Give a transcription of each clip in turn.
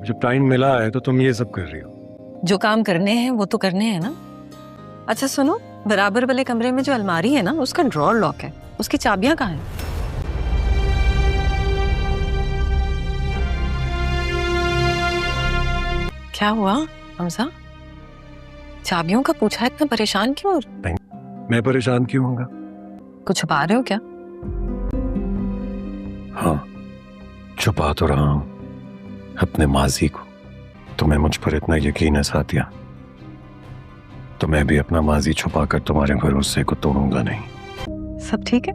जब टाइम मिला है तो तुम ये सब कर रही हो। जो काम करने हैं वो तो करने हैं ना। अच्छा सुनो, बराबर वाले कमरे में जो अलमारी है ना, उसका ड्रॉर लॉक है, उसकी चाबियां कहाँ हैं? क्या हुआ हमजा? चाबियों का पूछा, इतना परेशान क्यों? मैं परेशान क्यों होऊंगा? कुछ छुपा रहे हो क्या? हाँ, छुपा तो रहा हूं अपने माजी को। तुम्हें मुझ पर इतना यकीन है साथिया, तो मैं भी अपना माजी छुपा कर तुम्हारे भरोसे को तोड़ूंगा नहीं। सब ठीक है?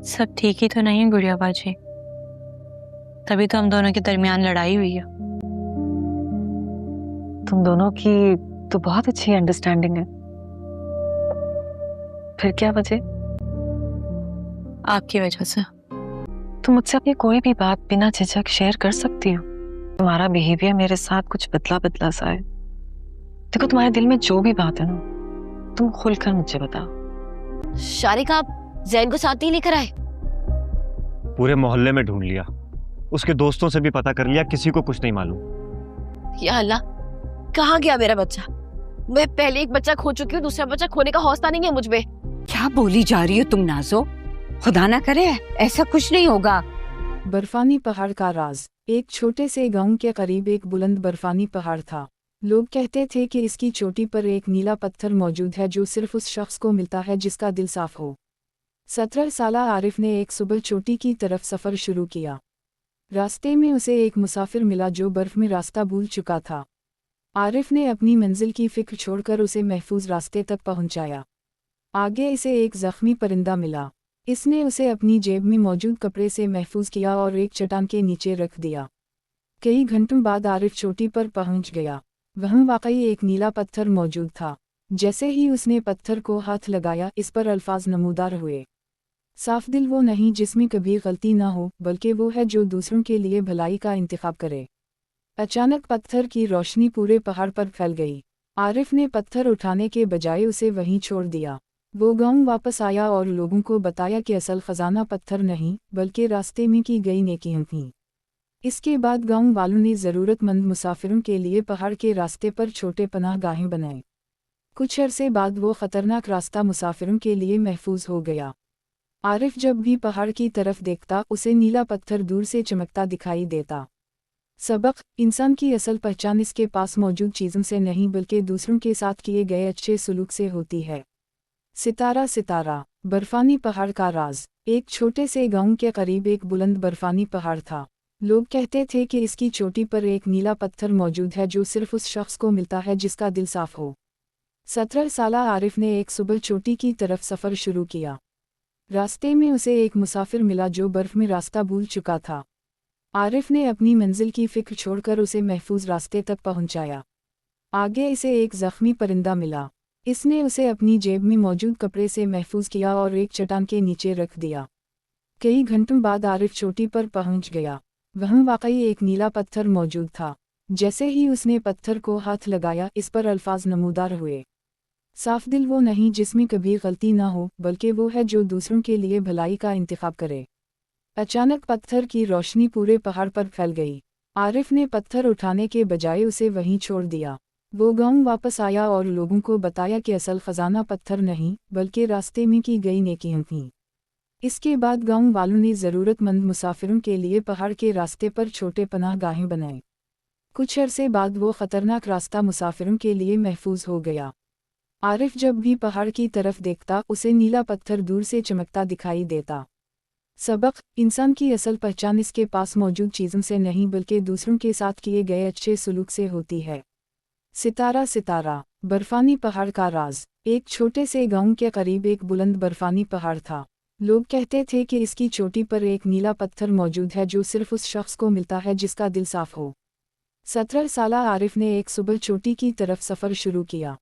सब ठीक ही तो नहीं है गुड़िया बाजी, तभी तो हम दोनों के दरमियान लड़ाई हुई है। तुम दोनों की तो बहुत अच्छी अंडरस्टैंडिंग है, फिर क्या वजह? आपकी वजह से। तुम मुझसे अपनी कोई भी बात बिना झिझक शेयर कर सकती हो। तुम्हारा बिहेवियर मेरे साथ कुछ बदला बदला सा है। देखो, तुम्हारे दिल में जो भी बात है ना, तुम खुलकर मुझे बताओ। शारिका, आप ज़ैन को साथ नहीं लेकर आए? पूरे मोहल्ले में ढूंढ लिया, उसके दोस्तों से भी पता कर लिया, किसी को कुछ नहीं मालूम। या अल्लाह, कहाँ गया मेरा बच्चा? मैं पहले एक बच्चा खो चुकी हूँ, दूसरा बच्चा खोने का हौसला नहीं है मुझ में। क्या बोली जा रही हो तुम नाज़ो? खुदा ना करे ऐसा कुछ नहीं होगा। बर्फानी पहाड़ का राज। एक छोटे से गांव के करीब एक बुलंद बर्फानी पहाड़ था। लोग कहते थे कि इसकी चोटी पर एक नीला पत्थर मौजूद है जो सिर्फ उस शख्स को मिलता है जिसका दिल साफ हो। 17 साला आरिफ ने एक सुबह चोटी की तरफ सफ़र शुरू किया। रास्ते में उसे एक मुसाफिर मिला जो बर्फ में रास्ता भूल चुका था। आरिफ ने अपनी मंजिल की फिक्र छोड़कर उसे महफूज रास्ते तक पहुंचाया। आगे इसे एक जख्मी परिंदा मिला। इसने उसे अपनी जेब में मौजूद कपड़े से महफूज किया और एक चट्टान के नीचे रख दिया। कई घंटों बाद आरिफ चोटी पर पहुंच गया। वहाँ वाकई एक नीला पत्थर मौजूद था। जैसे ही उसने पत्थर को हाथ लगाया, इस पर अल्फाज नमूदार हुए, साफ दिल वो नहीं जिसमें कभी गलती ना हो, बल्कि वो है जो दूसरों के लिए भलाई का इंतखाब करे। अचानक पत्थर की रोशनी पूरे पहाड़ पर फैल गई। आरिफ ने पत्थर उठाने के बजाय उसे वहीं छोड़ दिया। वो गांव वापस आया और लोगों को बताया कि असल खजाना पत्थर नहीं बल्कि रास्ते में की गई नेकियां थीं। इसके बाद गांव वालों ने ज़रूरतमंद मुसाफिरों के लिए पहाड़ के रास्ते पर छोटे पनाहगाहें बनाए। कुछ अरसे बाद वो ख़तरनाक रास्ता मुसाफिरों के लिए महफूज हो गया। आरिफ जब भी पहाड़ की तरफ देखता, उसे नीला पत्थर दूर से चमकता दिखाई देता। सबक: इंसान की असल पहचान इसके पास मौजूद चीज़ों से नहीं बल्कि दूसरों के साथ किए गए अच्छे सलूक से होती है। सितारा सितारा। बर्फानी पहाड़ का राज। एक छोटे से गांव के करीब एक बुलंद बर्फानी पहाड़ था। लोग कहते थे कि इसकी चोटी पर एक नीला पत्थर मौजूद है जो सिर्फ उस शख्स को मिलता है जिसका दिल साफ हो। 17 साला आरिफ ने एक सुबह चोटी की तरफ सफ़र शुरू किया। रास्ते में उसे एक मुसाफिर मिला जो बर्फ में रास्ता भूल चुका था। आरिफ ने अपनी मंजिल की फिक्र छोड़कर उसे महफूज रास्ते तक पहुंचाया। आगे इसे एक जख्मी परिंदा मिला। इसने उसे अपनी जेब में मौजूद कपड़े से महफूज किया और एक चट्टान के नीचे रख दिया। कई घंटों बाद आरिफ चोटी पर पहुंच गया। वहाँ वाकई एक नीला पत्थर मौजूद था। जैसे ही उसने पत्थर को हाथ लगाया, इस पर अल्फाज नमूदार हुए, साफ दिल वो नहीं जिसमें कभी गलती ना हो, बल्कि वो है जो दूसरों के लिए भलाई का इंतखाब करे। अचानक पत्थर की रोशनी पूरे पहाड़ पर फैल गई। आरिफ ने पत्थर उठाने के बजाय उसे वहीं छोड़ दिया। वो गांव वापस आया और लोगों को बताया कि असल खजाना पत्थर नहीं बल्कि रास्ते में की गई नेकियां थीं। इसके बाद गांव वालों ने ज़रूरतमंद मुसाफिरों के लिए पहाड़ के रास्ते पर छोटे पनाहगाहें बनाए। कुछ अरसे बाद वो ख़तरनाक रास्ता मुसाफिरों के लिए महफूज हो गया। आरिफ जब भी पहाड़ की तरफ देखता, उसे नीला पत्थर दूर से चमकता दिखाई देता। सबक: इंसान की असल पहचान इसके पास मौजूद चीज़ों से नहीं बल्कि दूसरों के साथ किए गए अच्छे सलूक से होती है। सितारा सितारा। बर्फानी पहाड़ का राज। एक छोटे से गांव के करीब एक बुलंद बर्फानी पहाड़ था। लोग कहते थे कि इसकी चोटी पर एक नीला पत्थर मौजूद है जो सिर्फ उस शख्स को मिलता है जिसका दिल साफ हो। 17 साला आरिफ ने एक सुबह चोटी की तरफ सफ़र शुरू किया।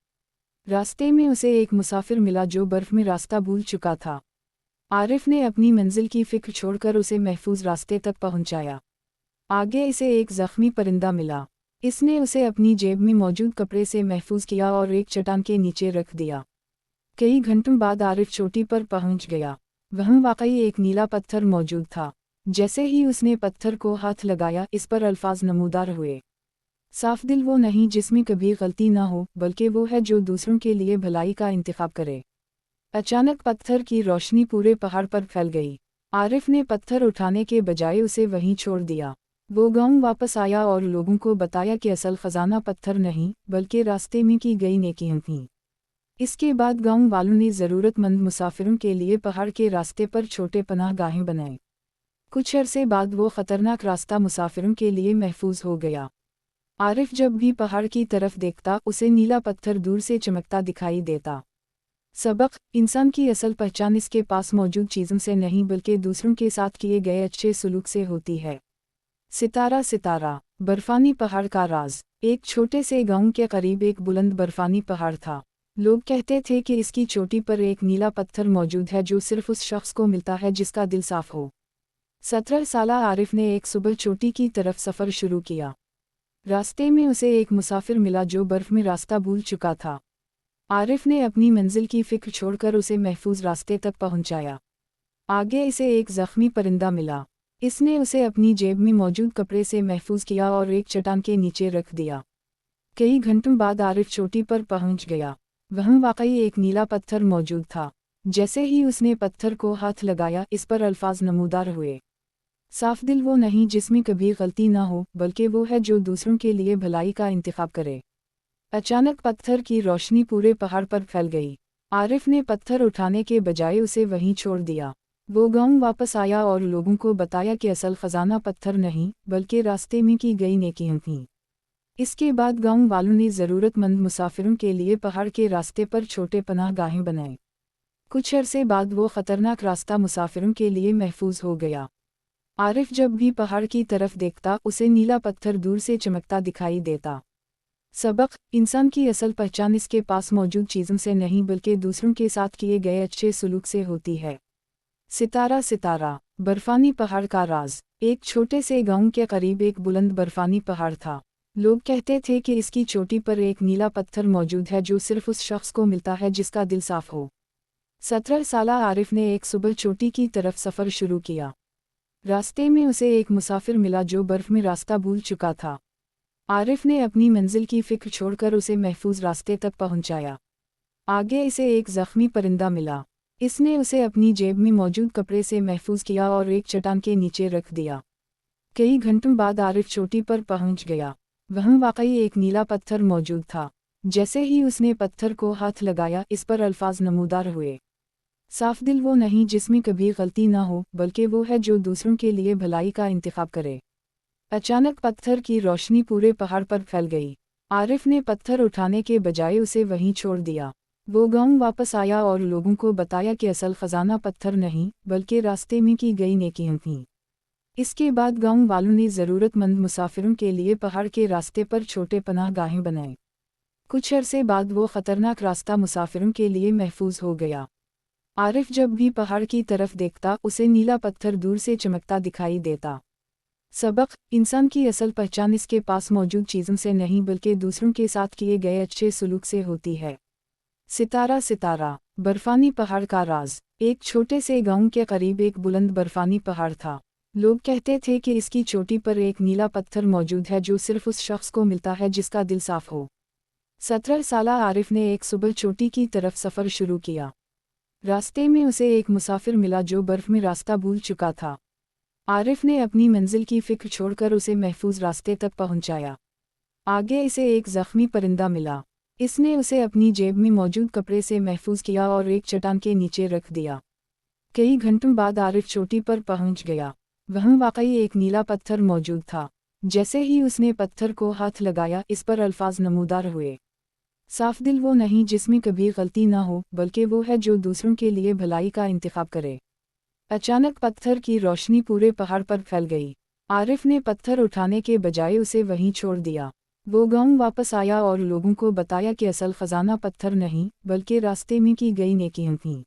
रास्ते में उसे एक मुसाफिर मिला जो बर्फ में रास्ता भूल चुका था। आरिफ ने अपनी मंजिल की फिक्र छोड़कर उसे महफूज रास्ते तक पहुंचाया। आगे इसे एक जख्मी परिंदा मिला। इसने उसे अपनी जेब में मौजूद कपड़े से महफूज किया और एक चट्टान के नीचे रख दिया। कई घंटों बाद आरिफ चोटी पर पहुंच गया। वहाँ वाकई एक नीला पत्थर मौजूद था। जैसे ही उसने पत्थर को हाथ लगाया इस पर अल्फाज नमूदार हुए, साफ दिल वो नहीं जिसमें कभी गलती ना हो, बल्कि वो है जो दूसरों के लिए भलाई का इंतखाब करे। अचानक पत्थर की रोशनी पूरे पहाड़ पर फैल गई। आरिफ ने पत्थर उठाने के बजाय उसे वहीं छोड़ दिया। वो गांव वापस आया और लोगों को बताया कि असल खजाना पत्थर नहीं बल्कि रास्ते में की गई नेकियां थीं। इसके बाद गांव वालों ने ज़रूरतमंद मुसाफिरों के लिए पहाड़ के रास्ते पर छोटे पनाह गाहें बनाए। कुछ अरसे बाद वो खतरनाक रास्ता मुसाफिरों के लिए महफूज हो गया। आरिफ जब भी पहाड़ की तरफ देखता उसे नीला पत्थर दूर से चमकता दिखाई देता। सबक: इंसान की असल पहचान इसके पास मौजूद चीज़ों से नहीं बल्कि दूसरों के साथ किए गए अच्छे सलूक से होती है। सितारा सितारा, बर्फानी पहाड़ का राज। एक छोटे से गांव के करीब एक बुलंद बर्फानी पहाड़ था। लोग कहते थे कि इसकी चोटी पर एक नीला पत्थर मौजूद है जो सिर्फ उस शख्स को मिलता है जिसका दिल साफ हो। 17 साला आरिफ ने एक सुबह चोटी की तरफ सफ़र शुरू किया। रास्ते में उसे एक मुसाफिर मिला जो बर्फ में रास्ता भूल चुका था। आरिफ ने अपनी मंजिल की फिक्र छोड़कर उसे महफूज रास्ते तक पहुंचाया। आगे इसे एक जख्मी परिंदा मिला। इसने उसे अपनी जेब में मौजूद कपड़े से महफूज किया और एक चट्टान के नीचे रख दिया। कई घंटों बाद आरिफ चोटी पर पहुंच गया। वहाँ वाकई एक नीला पत्थर मौजूद था। जैसे ही उसने पत्थर को हाथ लगाया इस पर अल्फाज नमूदार हुए, साफ दिल वो नहीं जिसमें कभी गलती ना हो, बल्कि वो है जो दूसरों के लिए भलाई का इंतखाब करे। अचानक पत्थर की रोशनी पूरे पहाड़ पर फैल गई। आरिफ ने पत्थर उठाने के बजाय उसे वहीं छोड़ दिया। वो गांव वापस आया और लोगों को बताया कि असल खजाना पत्थर नहीं बल्कि रास्ते में की गई नेकियां थीं। इसके बाद गांव वालों ने ज़रूरतमंद मुसाफिरों के लिए पहाड़ के रास्ते पर छोटे पनाह गाहें बनाए। कुछ अरसे बाद वो खतरनाक रास्ता मुसाफिरों के लिए महफूज हो गया। आरिफ जब भी पहाड़ की तरफ देखता उसे नीला पत्थर दूर से चमकता दिखाई देता। सबक: इंसान की असल पहचान इसके पास मौजूद चीज़ों से नहीं बल्कि दूसरों के साथ किए गए अच्छे सलूक से होती है। सितारा सितारा, बर्फानी पहाड़ का राज। एक छोटे से गांव के करीब एक बुलंद बर्फानी पहाड़ था। लोग कहते थे कि इसकी चोटी पर एक नीला पत्थर मौजूद है जो सिर्फ उस शख्स को मिलता है जिसका दिल साफ हो। 17 साला आरिफ ने एक सुबह चोटी की तरफ सफ़र शुरू किया। रास्ते में उसे एक मुसाफिर मिला जो बर्फ में रास्ता भूल चुका था। आरिफ ने अपनी मंजिल की फिक्र छोड़कर उसे महफूज रास्ते तक पहुंचाया। आगे इसे एक जख्मी परिंदा मिला। इसने उसे अपनी जेब में मौजूद कपड़े से महफूज किया और एक चट्टान के नीचे रख दिया। कई घंटों बाद आरिफ चोटी पर पहुंच गया। वहाँ वाकई एक नीला पत्थर मौजूद था। जैसे ही उसने पत्थर को हाथ लगाया इस पर अल्फाज नमूदार हुए, साफ दिल वो नहीं जिसमें कभी गलती ना हो, बल्कि वो है जो दूसरों के लिए भलाई का इंतखाब करे। अचानक पत्थर की रोशनी पूरे पहाड़ पर फैल गई। आरिफ ने पत्थर उठाने के बजाय उसे वहीं छोड़ दिया। वो गांव वापस आया और लोगों को बताया कि असल खजाना पत्थर नहीं बल्कि रास्ते में की गई नेकियां थीं। इसके बाद गांव वालों ने ज़रूरतमंद मुसाफिरों के लिए पहाड़ के रास्ते पर छोटे पनाह गाहें बनाए। कुछ अरसे बाद वो खतरनाक रास्ता मुसाफिरों के लिए महफूज हो गया। आरिफ जब भी पहाड़ की तरफ देखता उसे नीला पत्थर दूर से चमकता दिखाई देता। सबक: इंसान की असल पहचान इसके पास मौजूद चीज़ों से नहीं बल्कि दूसरों के साथ किए गए अच्छे सलूक से होती है। सितारा सितारा, बर्फानी पहाड़ का राज। एक छोटे से गांव के करीब एक बुलंद बर्फानी पहाड़ था। लोग कहते थे कि इसकी चोटी पर एक नीला पत्थर मौजूद है जो सिर्फ उस शख्स को मिलता है जिसका दिल साफ हो। 17 साला आरिफ ने एक सुबह चोटी की तरफ सफ़र शुरू किया। रास्ते में उसे एक मुसाफिर मिला जो बर्फ में रास्ता भूल चुका था। आरिफ ने अपनी मंजिल की फिक्र छोड़कर उसे महफूज रास्ते तक पहुंचाया। आगे इसे एक जख्मी परिंदा मिला। इसने उसे अपनी जेब में मौजूद कपड़े से महफूज किया और एक चट्टान के नीचे रख दिया। कई घंटों बाद आरिफ चोटी पर पहुंच गया। वहाँ वाकई एक नीला पत्थर मौजूद था। जैसे ही उसने पत्थर को हाथ लगाया इस पर अल्फाज नमूदार हुए, साफ दिल वो नहीं जिसमें कभी गलती ना हो, बल्कि वो है जो दूसरों के लिए भलाई का इंतखाब करे। अचानक पत्थर की रोशनी पूरे पहाड़ पर फैल गई। आरिफ ने पत्थर उठाने के बजाय उसे वहीं छोड़ दिया। वो गांव वापस आया और लोगों को बताया कि असल खजाना पत्थर नहीं बल्कि रास्ते में की गई नेकियां थीं।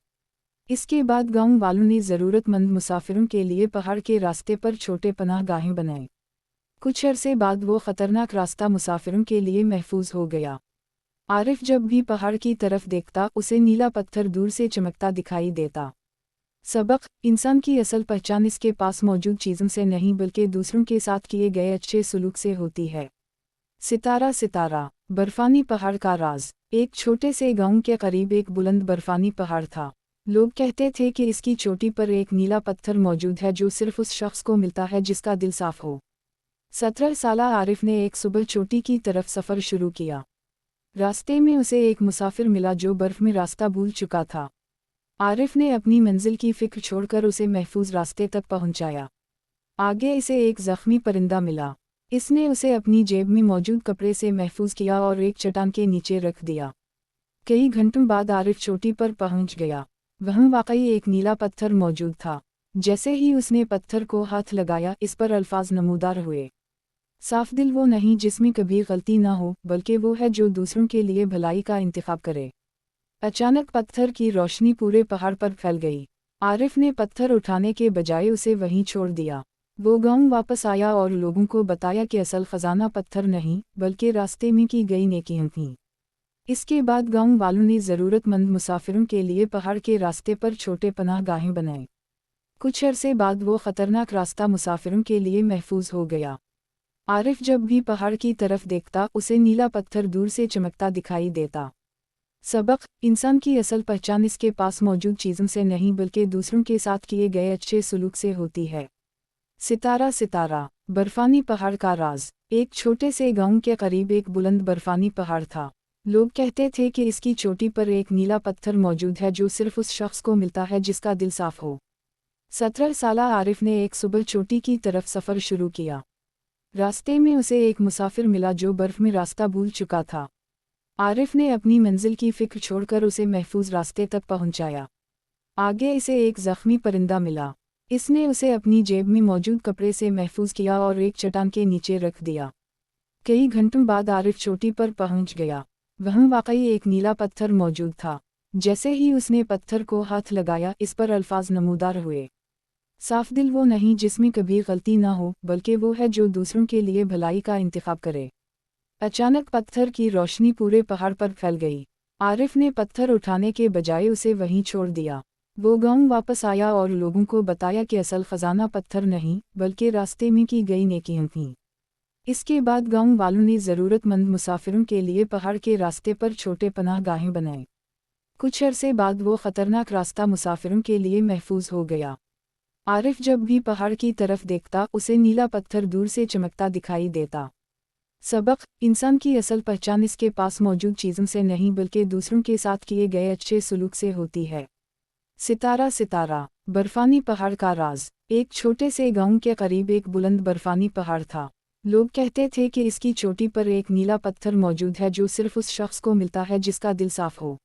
इसके बाद गांव वालों ने ज़रूरतमंद मुसाफिरों के लिए पहाड़ के रास्ते पर छोटे पनाह गाहें बनाए। कुछ अरसे बाद वो खतरनाक रास्ता मुसाफिरों के लिए महफूज हो गया। आरिफ जब भी पहाड़ की तरफ देखता उसे नीला पत्थर दूर से चमकता दिखाई देता। सबक, इंसान की असल पहचान इसके पास मौजूद चीज़ों से नहीं बल्कि दूसरों के साथ किए गए अच्छे सलूक से होती है। सितारा सितारा, बर्फानी पहाड़ का राज। एक छोटे से गांव के करीब एक बुलंद बर्फानी पहाड़ था। लोग कहते थे कि इसकी चोटी पर एक नीला पत्थर मौजूद है जो सिर्फ उस शख्स को मिलता है जिसका दिल साफ हो। 17 साला आरिफ ने एक सुबह चोटी की तरफ सफ़र शुरू किया। रास्ते में उसे एक मुसाफिर मिला जो बर्फ में रास्ता भूल चुका था। आरिफ ने अपनी मंजिल की फिक्र छोड़कर उसे महफूज रास्ते तक पहुंचाया। आगे इसे एक जख्मी परिंदा मिला। इसने उसे अपनी जेब में मौजूद कपड़े से महफूज किया और एक चट्टान के नीचे रख दिया। कई घंटों बाद आरिफ चोटी पर पहुंच गया। वहाँ वाकई एक नीला पत्थर मौजूद था। जैसे ही उसने पत्थर को हाथ लगाया, इस पर अल्फाज नमूदार हुए, साफ दिल वो नहीं जिसमें कभी गलती ना हो, बल्कि वो है जो दूसरों के लिए भलाई का इंतखाब करे। अचानक पत्थर की रोशनी पूरे पहाड़ पर फैल गई। आरिफ ने पत्थर उठाने के बजाय उसे वहीं छोड़ दिया। वो गांव वापस आया और लोगों को बताया कि असल खजाना पत्थर नहीं बल्कि रास्ते में की गई नेकियां थीं। इसके बाद गांव वालों ने ज़रूरतमंद मुसाफिरों के लिए पहाड़ के रास्ते पर छोटे पनाह गाहें बनाए। कुछ अरसे बाद वो ख़तरनाक रास्ता मुसाफिरों के लिए महफूज हो गया। आरिफ जब भी पहाड़ की तरफ देखता, उसे नीला पत्थर दूर से चमकता दिखाई देता। सबक, इंसान की असल पहचान इसके पास मौजूद चीज़ों से नहीं बल्कि दूसरों के साथ किए गए अच्छे सलूक से होती है। सितारा सितारा, बर्फानी पहाड़ का राज। एक छोटे से गांव के करीब एक बुलंद बर्फानी पहाड़ था। लोग कहते थे कि इसकी चोटी पर एक नीला पत्थर मौजूद है जो सिर्फ उस शख्स को मिलता है जिसका दिल साफ हो। 17 साला आरिफ ने एक सुबह चोटी की तरफ सफ़र शुरू किया। रास्ते में उसे एक मुसाफिर मिला जो बर्फ में रास्ता भूल चुका था। आरिफ ने अपनी मंजिल की फिक्र छोड़कर उसे महफूज रास्ते तक पहुंचाया। आगे इसे एक जख्मी परिंदा मिला। इसने उसे अपनी जेब में मौजूद कपड़े से महफूज किया और एक चट्टान के नीचे रख दिया। कई घंटों बाद आरिफ चोटी पर पहुंच गया। वहाँ वाकई एक नीला पत्थर मौजूद था। जैसे ही उसने पत्थर को हाथ लगाया, इस पर अल्फाज नमूदार हुए, साफ दिल वो नहीं जिसमें कभी गलती ना हो, बल्कि वो है जो दूसरों के लिए भलाई का इंतखाब करे। अचानक पत्थर की रोशनी पूरे पहाड़ पर फैल गई। आरिफ ने पत्थर उठाने के बजाय उसे वहीं छोड़ दिया। वो गांव वापस आया और लोगों को बताया कि असल खजाना पत्थर नहीं बल्कि रास्ते में की गई नेकियां थीं। इसके बाद गांव वालों ने ज़रूरतमंद मुसाफिरों के लिए पहाड़ के रास्ते पर छोटे पनाह गाहें बनाए। कुछ अरसे बाद वो ख़तरनाक रास्ता मुसाफिरों के लिए महफूज हो गया। आरिफ जब भी पहाड़ की तरफ देखता, उसे नीला पत्थर दूर से चमकता दिखाई देता। सबक, इंसान की असल पहचान इसके पास मौजूद चीज़ों से नहीं बल्कि दूसरों के साथ किए गए अच्छे सलूक से होती है। सितारा सितारा, बर्फानी पहाड़ का राज। एक छोटे से गांव के करीब एक बुलंद बर्फानी पहाड़ था। लोग कहते थे कि इसकी चोटी पर एक नीला पत्थर मौजूद है जो सिर्फ उस शख्स को मिलता है जिसका दिल साफ हो।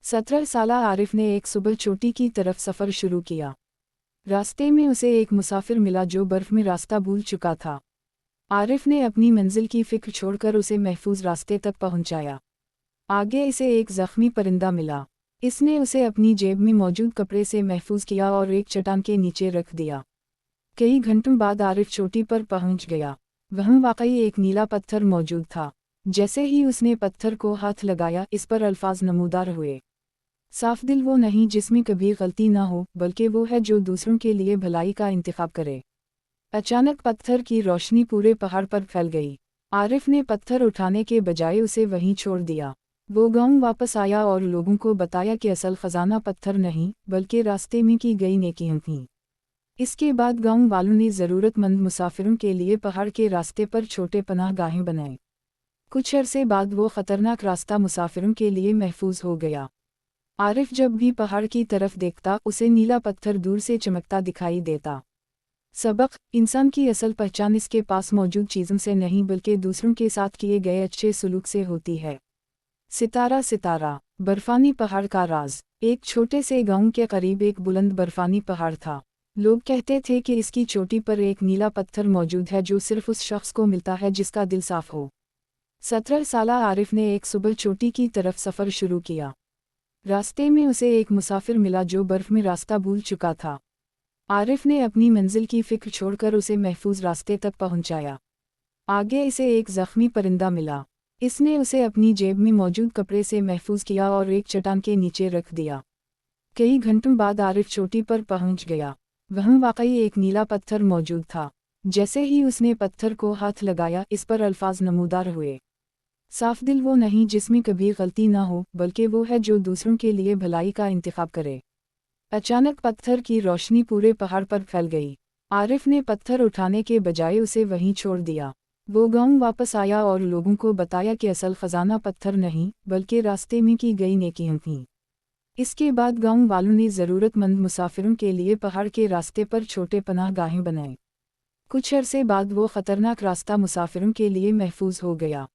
17 साला आरिफ ने एक सुबह चोटी की तरफ सफ़र शुरू किया। रास्ते में उसे एक मुसाफिर मिला जो बर्फ में रास्ता भूल चुका था। आरिफ ने अपनी मंजिल की फिक्र छोड़कर उसे महफूज रास्ते तक पहुंचाया। आगे इसे एक जख्मी परिंदा मिला। इसने उसे अपनी जेब में मौजूद कपड़े से महफूज किया और एक चट्टान के नीचे रख दिया। कई घंटों बाद आरिफ चोटी पर पहुंच गया। वहाँ वाकई एक नीला पत्थर मौजूद था। जैसे ही उसने पत्थर को हाथ लगाया, इस पर अल्फाज नमूदार हुए, साफ दिल वो नहीं जिसमें कभी गलती ना हो, बल्कि वो है जो दूसरों के लिए भलाई का इंतखाब करे। अचानक पत्थर की रोशनी पूरे पहाड़ पर फैल गई। आरिफ ने पत्थर उठाने के बजाय उसे वहीं छोड़ दिया। वो गांव वापस आया और लोगों को बताया कि असल खजाना पत्थर नहीं बल्कि रास्ते में की गई नेकियां थीं। इसके बाद गांव वालों ने ज़रूरतमंद मुसाफिरों के लिए पहाड़ के रास्ते पर छोटे पनाह गाहें बनाए। कुछ अरसे बाद वो ख़तरनाक रास्ता मुसाफिरों के लिए महफूज हो गया। आरिफ जब भी पहाड़ की तरफ देखता, उसे नीला पत्थर दूर से चमकता दिखाई देता। सबक, इंसान की असल पहचान इसके पास मौजूद चीज़ों से नहीं बल्कि दूसरों के साथ किए गए अच्छे सलूक से होती है। सितारा सितारा, बर्फानी पहाड़ का राज। एक छोटे से गांव के करीब एक बुलंद बर्फानी पहाड़ था। लोग कहते थे कि इसकी चोटी पर एक नीला पत्थर मौजूद है जो सिर्फ उस शख्स को मिलता है जिसका दिल साफ हो। 17 साला आरिफ ने एक सुबह चोटी की तरफ सफ़र शुरू किया। रास्ते में उसे एक मुसाफिर मिला जो बर्फ में रास्ता भूल चुका था। आरिफ ने अपनी मंजिल की फिक्र छोड़कर उसे महफूज रास्ते तक पहुंचाया। आगे इसे एक जख्मी परिंदा मिला। इसने उसे अपनी जेब में मौजूद कपड़े से महफूज किया और एक चट्टान के नीचे रख दिया। कई घंटों बाद आरिफ चोटी पर पहुंच गया। वहां वाकई एक नीला पत्थर मौजूद था। जैसे ही उसने पत्थर को हाथ लगाया, इस पर अल्फाज नमूदार हुए, साफ दिल वो नहीं जिसमें कभी गलती ना हो, बल्कि वो है जो दूसरों के लिए भलाई का इंतखाब करे। अचानक पत्थर की रोशनी पूरे पहाड़ पर फैल गई। आरिफ ने पत्थर उठाने के बजाय उसे वहीं छोड़ दिया। वो गांव वापस आया और लोगों को बताया कि असल खजाना पत्थर नहीं, बल्कि रास्ते में की गई नेकियां थीं। इसके बाद गांव वालों ने ज़रूरतमंद मुसाफिरों के लिए पहाड़ के रास्ते पर छोटे पनाहगाहें बनाए। कुछ अरसे बाद वो ख़तरनाक रास्ता मुसाफिरों के लिए महफूज हो गया।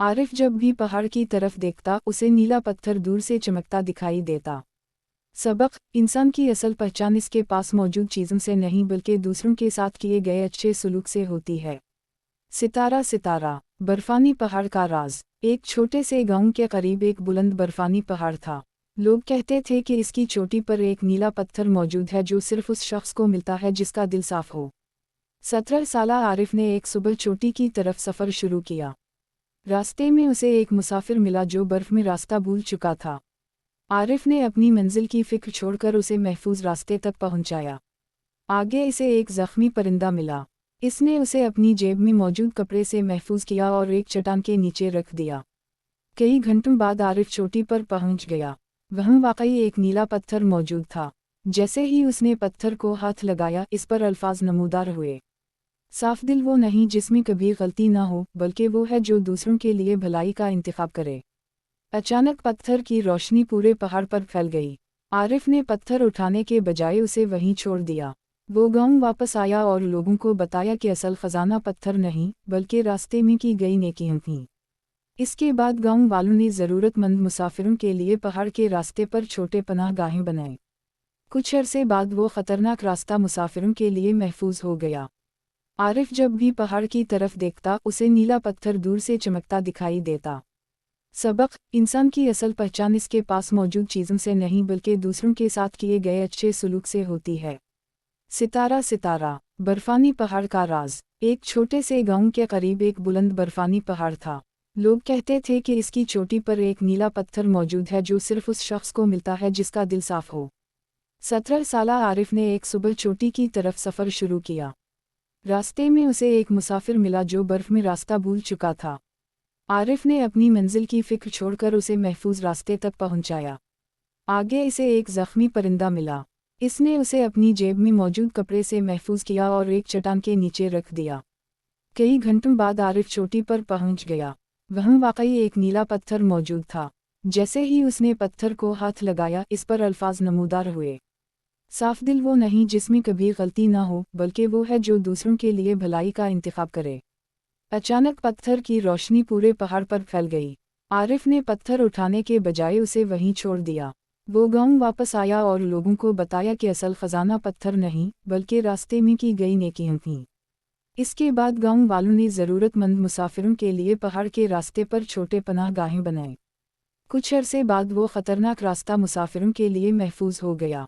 आरिफ जब भी पहाड़ की तरफ देखता, उसे नीला पत्थर दूर से चमकता दिखाई देता। सबक: इंसान की असल पहचान इसके पास मौजूद चीज़ों से नहीं, बल्कि दूसरों के साथ किए गए अच्छे सलूक से होती है। सितारा बर्फानी पहाड़ का राज। एक छोटे से गांव के करीब एक बुलंद बर्फानी पहाड़ था। लोग कहते थे कि इसकी चोटी पर एक नीला पत्थर मौजूद है जो सिर्फ उस शख्स को मिलता है जिसका दिल साफ हो। 17 साला आरिफ ने एक सुबह चोटी की तरफ सफ़र शुरू किया। रास्ते में उसे एक मुसाफिर मिला जो बर्फ में रास्ता भूल चुका था। आरिफ ने अपनी मंजिल की फिक्र छोड़कर उसे महफूज रास्ते तक पहुंचाया। आगे इसे एक जख्मी परिंदा मिला। इसने उसे अपनी जेब में मौजूद कपड़े से महफूज किया और एक चट्टान के नीचे रख दिया। कई घंटों बाद आरिफ चोटी पर पहुंच गया। वहां वाकई एक नीला पत्थर मौजूद था। जैसे ही उसने पत्थर को हाथ लगाया, इस पर अल्फाज नमूदार हुए, साफ दिल वो नहीं जिसमें कभी गलती ना हो, बल्कि वो है जो दूसरों के लिए भलाई का इंतखाब करे। अचानक पत्थर की रोशनी पूरे पहाड़ पर फैल गई। आरिफ ने पत्थर उठाने के बजाय उसे वहीं छोड़ दिया। वो गांव वापस आया और लोगों को बताया कि असल खजाना पत्थर नहीं, बल्कि रास्ते में की गई नेकियां थीं। इसके बाद गांव वालों ने ज़रूरतमंद मुसाफिरों के लिए पहाड़ के रास्ते पर छोटे पनाहगाहें बनाए। कुछ अरसे बाद वो ख़तरनाक रास्ता मुसाफिरों के लिए महफूज हो गया। आरिफ जब भी पहाड़ की तरफ देखता, उसे नीला पत्थर दूर से चमकता दिखाई देता। सबक: इंसान की असल पहचान इसके पास मौजूद चीज़ों से नहीं, बल्कि दूसरों के साथ किए गए अच्छे सलूक से होती है। सितारा बर्फानी पहाड़ का राज। एक छोटे से गांव के करीब एक बुलंद बर्फानी पहाड़ था। लोग कहते थे कि इसकी चोटी पर एक नीला पत्थर मौजूद है जो सिर्फ उस शख्स को मिलता है जिसका दिल साफ हो। 17 साला आरिफ ने एक सुबह चोटी की तरफ सफ़र शुरू किया। रास्ते में उसे एक मुसाफिर मिला जो बर्फ में रास्ता भूल चुका था। आरिफ ने अपनी मंजिल की फिक्र छोड़कर उसे महफूज रास्ते तक पहुंचाया। आगे इसे एक जख्मी परिंदा मिला। इसने उसे अपनी जेब में मौजूद कपड़े से महफूज किया और एक चट्टान के नीचे रख दिया। कई घंटों बाद आरिफ चोटी पर पहुंच गया। वहां वाकई एक नीला पत्थर मौजूद था। जैसे ही उसने पत्थर को हाथ लगाया, इस पर अल्फाज नमूदार हुए, साफ दिल वो नहीं जिसमें कभी गलती ना हो, बल्कि वो है जो दूसरों के लिए भलाई का इंतखाब करे। अचानक पत्थर की रोशनी पूरे पहाड़ पर फैल गई। आरिफ ने पत्थर उठाने के बजाय उसे वहीं छोड़ दिया। वो गांव वापस आया और लोगों को बताया कि असल खजाना पत्थर नहीं, बल्कि रास्ते में की गई नेकियां थीं। इसके बाद गांव वालों ने ज़रूरतमंद मुसाफिरों के लिए पहाड़ के रास्ते पर छोटे पनाहगाहें बनाए। कुछ अरसे बाद वो ख़तरनाक रास्ता मुसाफिरों के लिए महफूज हो गया।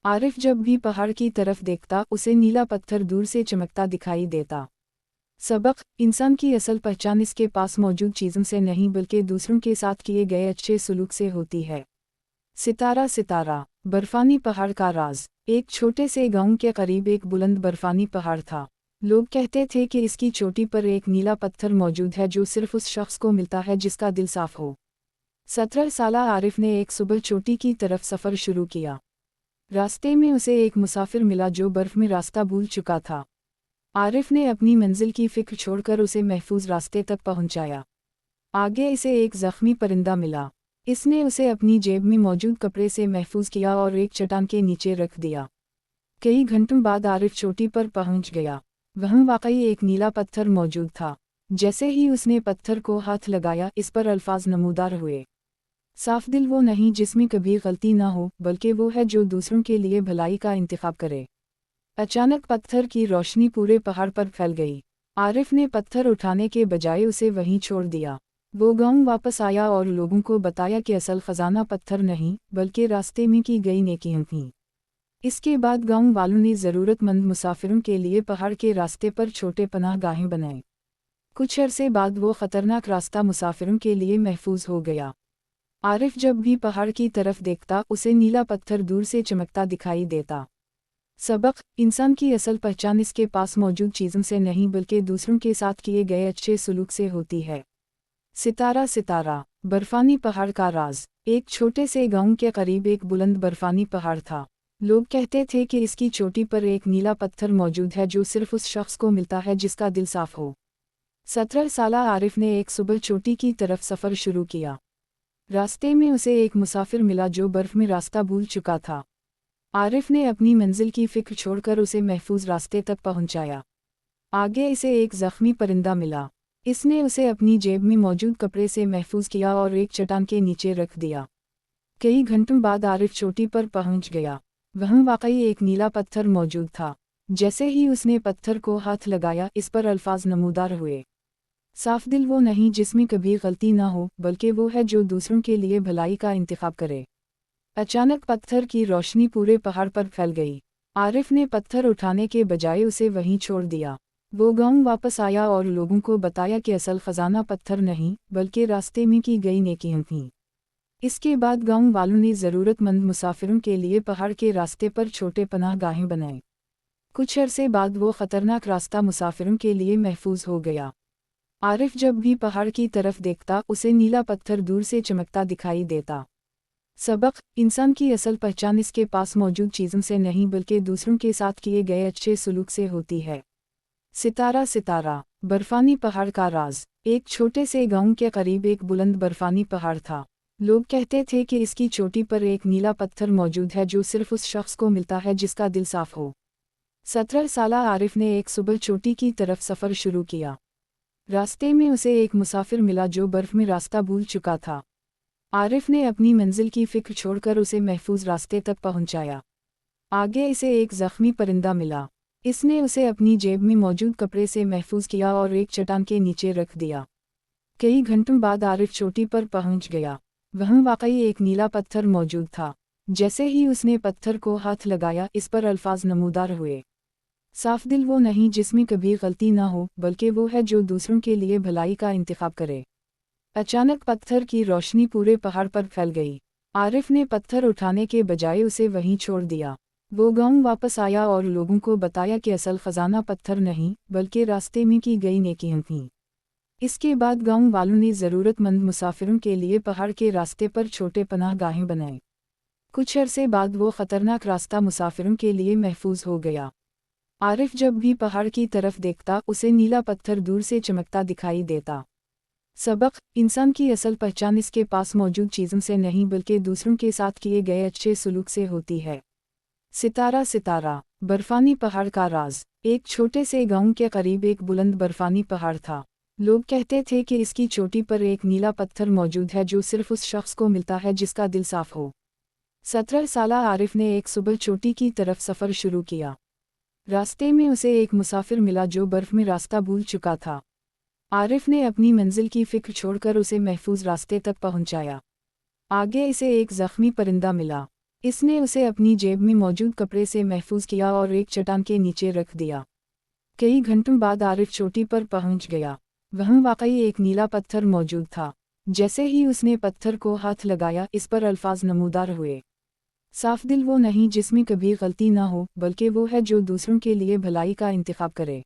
आरिफ जब भी पहाड़ की तरफ देखता, उसे नीला पत्थर दूर से चमकता दिखाई देता। सबक: इंसान की असल पहचान इसके पास मौजूद चीज़ों से नहीं, बल्कि दूसरों के साथ किए गए अच्छे सलूक से होती है। सितारा बर्फानी पहाड़ का राज। एक छोटे से गांव के करीब एक बुलंद बर्फानी पहाड़ था। लोग कहते थे कि इसकी चोटी पर एक नीला पत्थर मौजूद है जो सिर्फ उस शख्स को मिलता है जिसका दिल साफ हो। 17 साला आरिफ ने एक सुबह चोटी की तरफ सफ़र शुरू किया। रास्ते में उसे एक मुसाफिर मिला जो बर्फ में रास्ता भूल चुका था। आरिफ ने अपनी मंजिल की फिक्र छोड़कर उसे महफूज रास्ते तक पहुंचाया। आगे इसे एक जख्मी परिंदा मिला। इसने उसे अपनी जेब में मौजूद कपड़े से महफूज किया और एक चट्टान के नीचे रख दिया। कई घंटों बाद आरिफ चोटी पर पहुंच गया। वहां वाकई एक नीला पत्थर मौजूद था। जैसे ही उसने पत्थर को हाथ लगाया, इस पर अल्फाज नमूदार हुए, साफ दिल वो नहीं जिसमें कभी गलती ना हो, बल्कि वो है जो दूसरों के लिए भलाई का इंतखाब करे। अचानक पत्थर की रोशनी पूरे पहाड़ पर फैल गई। आरिफ ने पत्थर उठाने के बजाय उसे वहीं छोड़ दिया। वो गांव वापस आया और लोगों को बताया कि असल खजाना पत्थर नहीं, बल्कि रास्ते में की गई नेकियां थीं। इसके बाद गांव वालों ने ज़रूरतमंद मुसाफिरों के लिए पहाड़ के रास्ते पर छोटे पनाहगाहें बनाए। कुछ अरसे बाद वो ख़तरनाक रास्ता मुसाफिरों के लिए महफूज हो गया। आरिफ जब भी पहाड़ की तरफ देखता उसे नीला पत्थर दूर से चमकता दिखाई देता। सबक: इंसान की असल पहचान इसके पास मौजूद चीज़ों से नहीं बल्कि दूसरों के साथ किए गए अच्छे सलूक से होती है। सितारा सितारा, बर्फानी पहाड़ का राज। एक छोटे से गांव के करीब एक बुलंद बर्फानी पहाड़ था। लोग कहते थे कि इसकी चोटी पर एक नीला पत्थर मौजूद है जो सिर्फ उस शख्स को मिलता है जिसका दिल साफ हो। 17 साला आरिफ ने एक सुबह चोटी की तरफ सफ़र शुरू किया। रास्ते में उसे एक मुसाफिर मिला जो बर्फ में रास्ता भूल चुका था। आरिफ ने अपनी मंजिल की फिक्र छोड़कर उसे महफूज रास्ते तक पहुंचाया। आगे इसे एक जख्मी परिंदा मिला। इसने उसे अपनी जेब में मौजूद कपड़े से महफूज किया और एक चट्टान के नीचे रख दिया। कई घंटों बाद आरिफ चोटी पर पहुंच गया। वहाँ वाकई एक नीला पत्थर मौजूद था। जैसे ही उसने पत्थर को हाथ लगाया, इस पर अल्फाज नमूदार हुए। साफ दिल वो नहीं जिसमें कभी गलती ना हो, बल्कि वो है जो दूसरों के लिए भलाई का इंतखाब करे। अचानक पत्थर की रोशनी पूरे पहाड़ पर फैल गई। आरिफ ने पत्थर उठाने के बजाय उसे वहीं छोड़ दिया। वो गांव वापस आया और लोगों को बताया कि असल खजाना पत्थर नहीं बल्कि रास्ते में की गई नेकियां थीं। इसके बाद गांव वालों ने ज़रूरतमंद मुसाफिरों के लिए पहाड़ के रास्ते पर छोटे पनाहगाहें बनाए। कुछ अरसे बाद वो ख़तरनाक रास्ता मुसाफिरों के लिए महफूज हो गया। आरिफ जब भी पहाड़ की तरफ देखता उसे नीला पत्थर दूर से चमकता दिखाई देता। सबक: इंसान की असल पहचान इसके पास मौजूद चीज़ों से नहीं बल्कि दूसरों के साथ किए गए अच्छे सलूक से होती है। सितारा सितारा, बर्फानी पहाड़ का राज। एक छोटे से गांव के करीब एक बुलंद बर्फानी पहाड़ था। लोग कहते थे कि इसकी चोटी पर एक नीला पत्थर मौजूद है जो सिर्फ उस शख्स को मिलता है जिसका दिल साफ हो। 17 साला आरिफ ने एक सुबह चोटी की तरफ सफ़र शुरू किया। रास्ते में उसे एक मुसाफिर मिला जो बर्फ में रास्ता भूल चुका था। आरिफ ने अपनी मंजिल की फिक्र छोड़कर उसे महफूज रास्ते तक पहुंचाया। आगे इसे एक जख्मी परिंदा मिला। इसने उसे अपनी जेब में मौजूद कपड़े से महफूज किया और एक चट्टान के नीचे रख दिया। कई घंटों बाद आरिफ चोटी पर पहुंच गया। वहाँ वाकई एक नीला पत्थर मौजूद था। जैसे ही उसने पत्थर को हाथ लगाया, इस पर अल्फाज नमूदार हुए। साफ दिल वो नहीं जिसमें कभी गलती ना हो, बल्कि वो है जो दूसरों के लिए भलाई का इंतखाब करे। अचानक पत्थर की रोशनी पूरे पहाड़ पर फैल गई। आरिफ ने पत्थर उठाने के बजाय उसे वहीं छोड़ दिया। वो गांव वापस आया और लोगों को बताया कि असल खजाना पत्थर नहीं बल्कि रास्ते में की गई नेकियां थीं। इसके बाद गांव वालों ने ज़रूरतमंद मुसाफिरों के लिए पहाड़ के रास्ते पर छोटे पनाहगाहें बनाए। कुछ अरसे बाद वो ख़तरनाक रास्ता मुसाफिरों के लिए महफूज हो गया। आरिफ जब भी पहाड़ की तरफ देखता उसे नीला पत्थर दूर से चमकता दिखाई देता। सबक: इंसान की असल पहचान इसके पास मौजूद चीज़ों से नहीं बल्कि दूसरों के साथ किए गए अच्छे सलूक से होती है। सितारा सितारा, बर्फानी पहाड़ का राज। एक छोटे से गांव के करीब एक बुलंद बर्फानी पहाड़ था। लोग कहते थे कि इसकी चोटी पर एक नीला पत्थर मौजूद है जो सिर्फ उस शख्स को मिलता है जिसका दिल साफ हो। 17 साला आरिफ ने एक सुबह चोटी की तरफ सफ़र शुरू किया। रास्ते में उसे एक मुसाफिर मिला जो बर्फ में रास्ता भूल चुका था। आरिफ ने अपनी मंजिल की फिक्र छोड़कर उसे महफूज रास्ते तक पहुंचाया। आगे इसे एक जख्मी परिंदा मिला। इसने उसे अपनी जेब में मौजूद कपड़े से महफूज किया और एक चट्टान के नीचे रख दिया। कई घंटों बाद आरिफ चोटी पर पहुंच गया। वहाँ वाकई एक नीला पत्थर मौजूद था। जैसे ही उसने पत्थर को हाथ लगाया, इस पर अल्फाज नमूदार हुए। साफ दिल वो नहीं जिसमें कभी गलती ना हो, बल्कि वो है जो दूसरों के लिए भलाई का इंतखाब करे।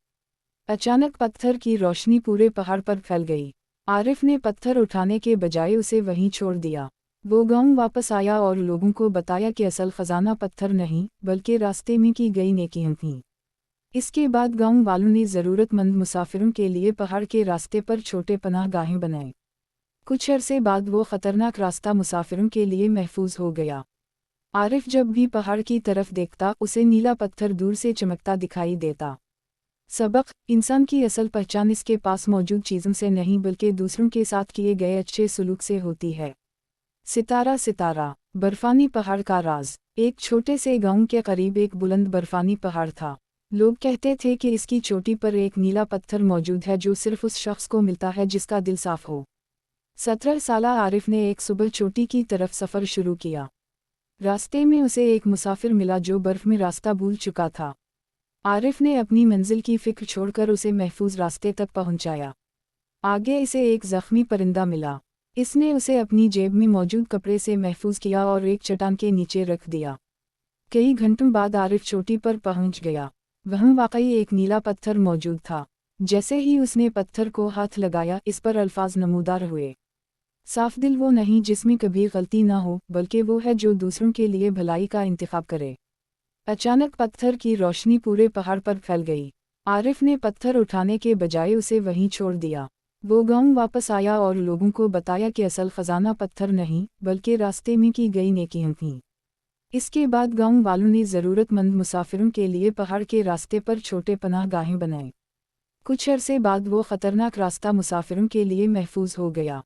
अचानक पत्थर की रोशनी पूरे पहाड़ पर फैल गई। आरिफ ने पत्थर उठाने के बजाय उसे वहीं छोड़ दिया। वो गांव वापस आया और लोगों को बताया कि असल खजाना पत्थर नहीं बल्कि रास्ते में की गई नेकियां थीं। इसके बाद गांव वालों ने ज़रूरतमंद मुसाफिरों के लिए पहाड़ के रास्ते पर छोटे पनाहगाहें बनाए। कुछ अरसे बाद वो ख़तरनाक रास्ता मुसाफिरों के लिए महफूज हो गया। आरिफ जब भी पहाड़ की तरफ देखता उसे नीला पत्थर दूर से चमकता दिखाई देता। सबक: इंसान की असल पहचान इसके पास मौजूद चीज़ों से नहीं बल्कि दूसरों के साथ किए गए अच्छे सलूक से होती है। सितारा सितारा, बर्फानी पहाड़ का राज। एक छोटे से गांव के करीब एक बुलंद बर्फानी पहाड़ था। लोग कहते थे कि इसकी चोटी पर एक नीला पत्थर मौजूद है जो सिर्फ उस शख्स को मिलता है जिसका दिल साफ हो। 17 साला आरिफ ने एक सुबह चोटी की तरफ सफ़र शुरू किया। रास्ते में उसे एक मुसाफिर मिला जो बर्फ में रास्ता भूल चुका था। आरिफ ने अपनी मंजिल की फिक्र छोड़कर उसे महफूज रास्ते तक पहुंचाया। आगे इसे एक जख्मी परिंदा मिला। इसने उसे अपनी जेब में मौजूद कपड़े से महफूज किया और एक चट्टान के नीचे रख दिया। कई घंटों बाद आरिफ चोटी पर पहुंच गया। वहाँ वाकई एक नीला पत्थर मौजूद था। जैसे ही उसने पत्थर को हाथ लगाया, इस पर अल्फाज नमूदार हुए, साफ दिल वो नहीं जिसमें कभी गलती ना हो, बल्कि वो है जो दूसरों के लिए भलाई का इंतखाब करे। अचानक पत्थर की रोशनी पूरे पहाड़ पर फैल गई। आरिफ ने पत्थर उठाने के बजाय उसे वहीं छोड़ दिया। वो गांव वापस आया और लोगों को बताया कि असल खजाना पत्थर नहीं बल्कि रास्ते में की गई नेकियां थीं। इसके बाद गांव वालों ने ज़रूरतमंद मुसाफिरों के लिए पहाड़ के रास्ते पर छोटे पनाहगाहें बनाए। कुछ अरसे बाद वो ख़तरनाक रास्ता मुसाफिरों के लिए महफूज हो गया।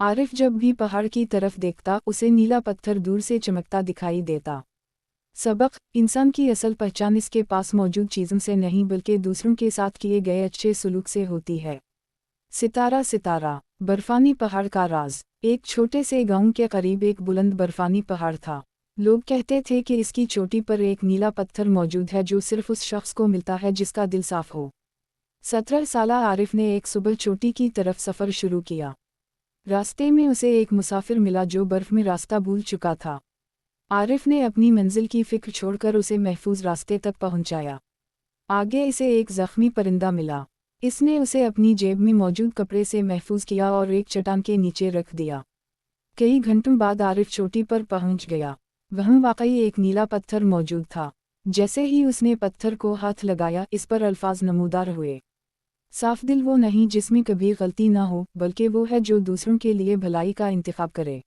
आरिफ जब भी पहाड़ की तरफ देखता, उसे नीला पत्थर दूर से चमकता दिखाई देता। सबक: इंसान की असल पहचान इसके पास मौजूद चीज़ों से नहीं बल्कि दूसरों के साथ किए गए अच्छे सलूक से होती है। सितारा बर्फानी पहाड़ का राज। एक छोटे से गांव के करीब एक बुलंद बर्फानी पहाड़ था। लोग कहते थे कि इसकी चोटी पर एक नीला पत्थर मौजूद है जो सिर्फ उस शख्स को मिलता है जिसका दिल साफ हो। 17 साला आरिफ ने एक सुबह चोटी की तरफ सफ़र शुरू किया। रास्ते में उसे एक मुसाफिर मिला जो बर्फ में रास्ता भूल चुका था। आरिफ ने अपनी मंजिल की फिक्र छोड़कर उसे महफूज रास्ते तक पहुंचाया। आगे इसे एक ज़ख्मी परिंदा मिला। इसने उसे अपनी जेब में मौजूद कपड़े से महफूज किया और एक चट्टान के नीचे रख दिया। कई घंटों बाद आरिफ चोटी पर पहुंच गया। वहाँ वाकई एक नीला पत्थर मौजूद था। जैसे ही उसने पत्थर को हाथ लगाया, इस पर अल्फाज नमूदार हुए, साफ दिल वो नहीं जिसमें कभी गलती ना हो, बल्कि वो है जो दूसरों के लिए भलाई का इंतखाब करे।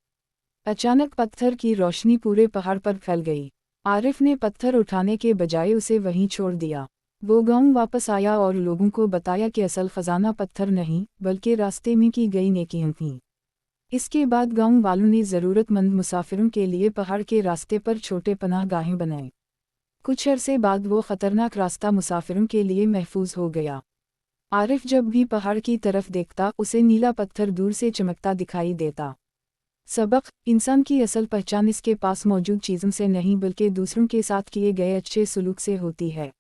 अचानक पत्थर की रोशनी पूरे पहाड़ पर फैल गई। आरिफ ने पत्थर उठाने के बजाय उसे वहीं छोड़ दिया। वो गांव वापस आया और लोगों को बताया कि असल खजाना पत्थर नहीं बल्कि रास्ते में की गई नेकियां थीं। इसके बाद गांव वालों ने ज़रूरतमंद मुसाफिरों के लिए पहाड़ के रास्ते पर छोटे पनाहगाहें बनाए। कुछ अरसे बाद वो ख़तरनाक रास्ता मुसाफिरों के लिए महफूज हो गया। आरिफ जब भी पहाड़ की तरफ देखता, उसे नीला पत्थर दूर से चमकता दिखाई देता। सबक: इंसान की असल पहचान इसके पास मौजूद चीज़ों से नहीं बल्कि दूसरों के साथ किए गए अच्छे सलूक से होती है।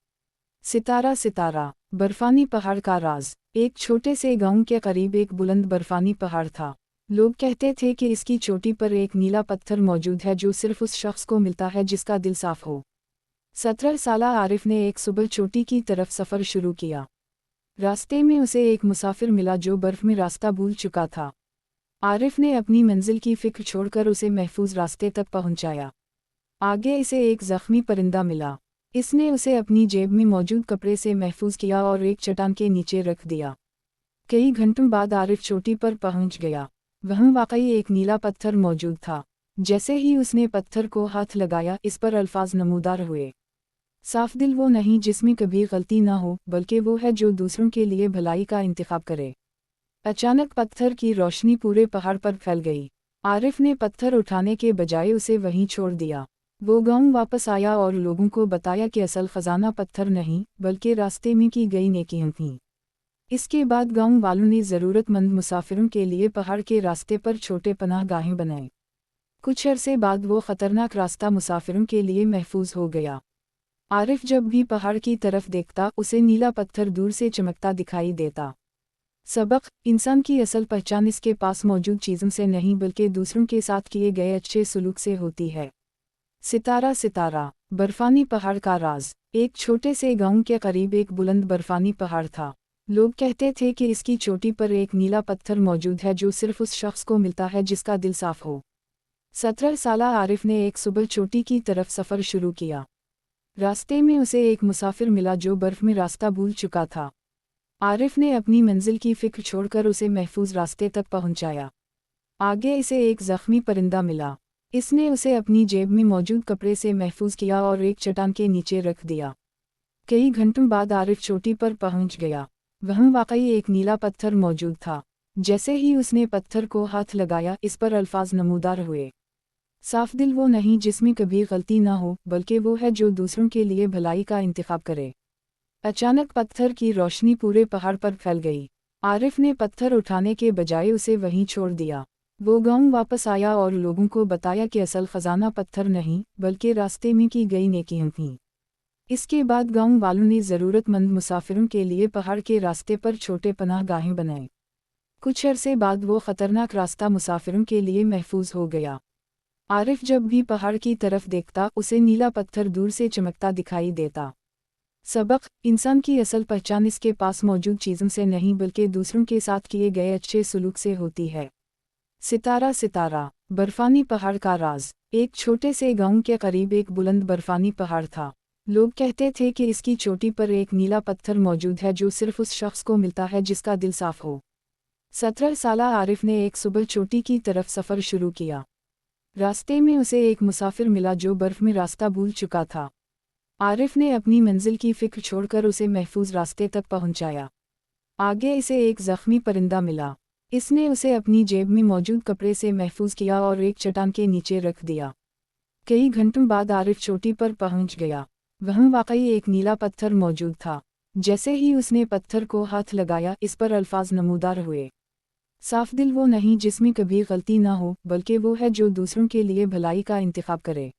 सितारा बर्फानी पहाड़ का राज। एक छोटे से गांव के करीब एक बुलंद बर्फानी पहाड़ था। लोग कहते थे कि इसकी चोटी पर एक नीला पत्थर मौजूद है जो सिर्फ उस शख्स को मिलता है जिसका दिल साफ हो। 17 साला आरिफ ने एक सुबह चोटी की तरफ सफ़र शुरू किया। रास्ते में उसे एक मुसाफिर मिला जो बर्फ में रास्ता भूल चुका था। आरिफ ने अपनी मंजिल की फिक्र छोड़कर उसे महफूज रास्ते तक पहुंचाया। आगे इसे एक ज़ख्मी परिंदा मिला। इसने उसे अपनी जेब में मौजूद कपड़े से महफूज किया और एक चट्टान के नीचे रख दिया। कई घंटों बाद आरिफ चोटी पर पहुंच गया। वहाँ वाकई एक नीला पत्थर मौजूद था। जैसे ही उसने पत्थर को हाथ लगाया, इस पर अल्फाज नमूदार हुए, साफ दिल वो नहीं जिसमें कभी गलती ना हो, बल्कि वो है जो दूसरों के लिए भलाई का इंतखाब करे। अचानक पत्थर की रोशनी पूरे पहाड़ पर फैल गई। आरिफ ने पत्थर उठाने के बजाय उसे वहीं छोड़ दिया। वो गांव वापस आया और लोगों को बताया कि असल खजाना पत्थर नहीं बल्कि रास्ते में की गई नेकियां थीं। इसके बाद गांव वालों ने ज़रूरतमंद मुसाफिरों के लिए पहाड़ के रास्ते पर छोटे पनाहगाहें बनाए। कुछ अरसे बाद वो ख़तरनाक रास्ता मुसाफिरों के लिए महफूज हो गया। आरिफ जब भी पहाड़ की तरफ देखता, उसे नीला पत्थर दूर से चमकता दिखाई देता। सबक: इंसान की असल पहचान इसके पास मौजूद चीज़ों से नहीं बल्कि दूसरों के साथ किए गए अच्छे सलूक से होती है। सितारा बर्फानी पहाड़ का राज। एक छोटे से गांव के करीब एक बुलंद बर्फानी पहाड़ था। लोग कहते थे कि इसकी चोटी पर एक नीला पत्थर मौजूद है जो सिर्फ उस शख्स को मिलता है जिसका दिल साफ हो। 17 साला आरिफ ने एक सुबह चोटी की तरफ सफ़र शुरू किया। रास्ते में उसे एक मुसाफिर मिला जो बर्फ में रास्ता भूल चुका था। आरिफ ने अपनी मंजिल की फिक्र छोड़कर उसे महफूज रास्ते तक पहुंचाया। आगे इसे एक ज़ख्मी परिंदा मिला। इसने उसे अपनी जेब में मौजूद कपड़े से महफूज किया और एक चट्टान के नीचे रख दिया। कई घंटों बाद आरिफ चोटी पर पहुंच गया। वहाँ वाकई एक नीला पत्थर मौजूद था। जैसे ही उसने पत्थर को हाथ लगाया, इस पर अल्फाज नमूदार हुए, साफ दिल वो नहीं जिसमें कभी गलती ना हो, बल्कि वो है जो दूसरों के लिए भलाई का इंतखाब करे। अचानक पत्थर की रोशनी पूरे पहाड़ पर फैल गई। आरिफ ने पत्थर उठाने के बजाय उसे वहीं छोड़ दिया। वो गांव वापस आया और लोगों को बताया कि असल खजाना पत्थर नहीं बल्कि रास्ते में की गई नेकियां थीं। इसके बाद गांव वालों ने ज़रूरतमंद मुसाफिरों के लिए पहाड़ के रास्ते पर छोटे पनाहगाहें बनाए। कुछ अरसे बाद वो खतरनाक रास्ता मुसाफिरों के लिए महफूज हो गया। आरिफ जब भी पहाड़ की तरफ देखता उसे नीला पत्थर दूर से चमकता दिखाई देता। सबक: इंसान की असल पहचान इसके पास मौजूद चीज़ों से नहीं बल्कि दूसरों के साथ किए गए अच्छे सलूक से होती है। सितारा सितारा, बर्फानी पहाड़ का राज। एक छोटे से गांव के करीब एक बुलंद बर्फानी पहाड़ था। लोग कहते थे कि इसकी चोटी पर एक नीला पत्थर मौजूद है जो सिर्फ उस शख्स को मिलता है जिसका दिल साफ हो। 17 साला आरिफ ने एक सुबह चोटी की तरफ सफ़र शुरू किया। रास्ते में उसे एक मुसाफिर मिला जो बर्फ में रास्ता भूल चुका था। आरिफ ने अपनी मंजिल की फिक्र छोड़कर उसे महफूज रास्ते तक पहुंचाया। आगे इसे एक जख्मी परिंदा मिला। इसने उसे अपनी जेब में मौजूद कपड़े से महफूज किया और एक चट्टान के नीचे रख दिया। कई घंटों बाद आरिफ चोटी पर पहुंच गया। वहाँ वाकई एक नीला पत्थर मौजूद था। जैसे ही उसने पत्थर को हाथ लगाया इस पर अल्फाज नमूदार हुए, साफ दिल वो नहीं जिसमें कभी गलती ना हो, बल्कि वो है जो दूसरों के लिए भलाई का इंतखाब करे।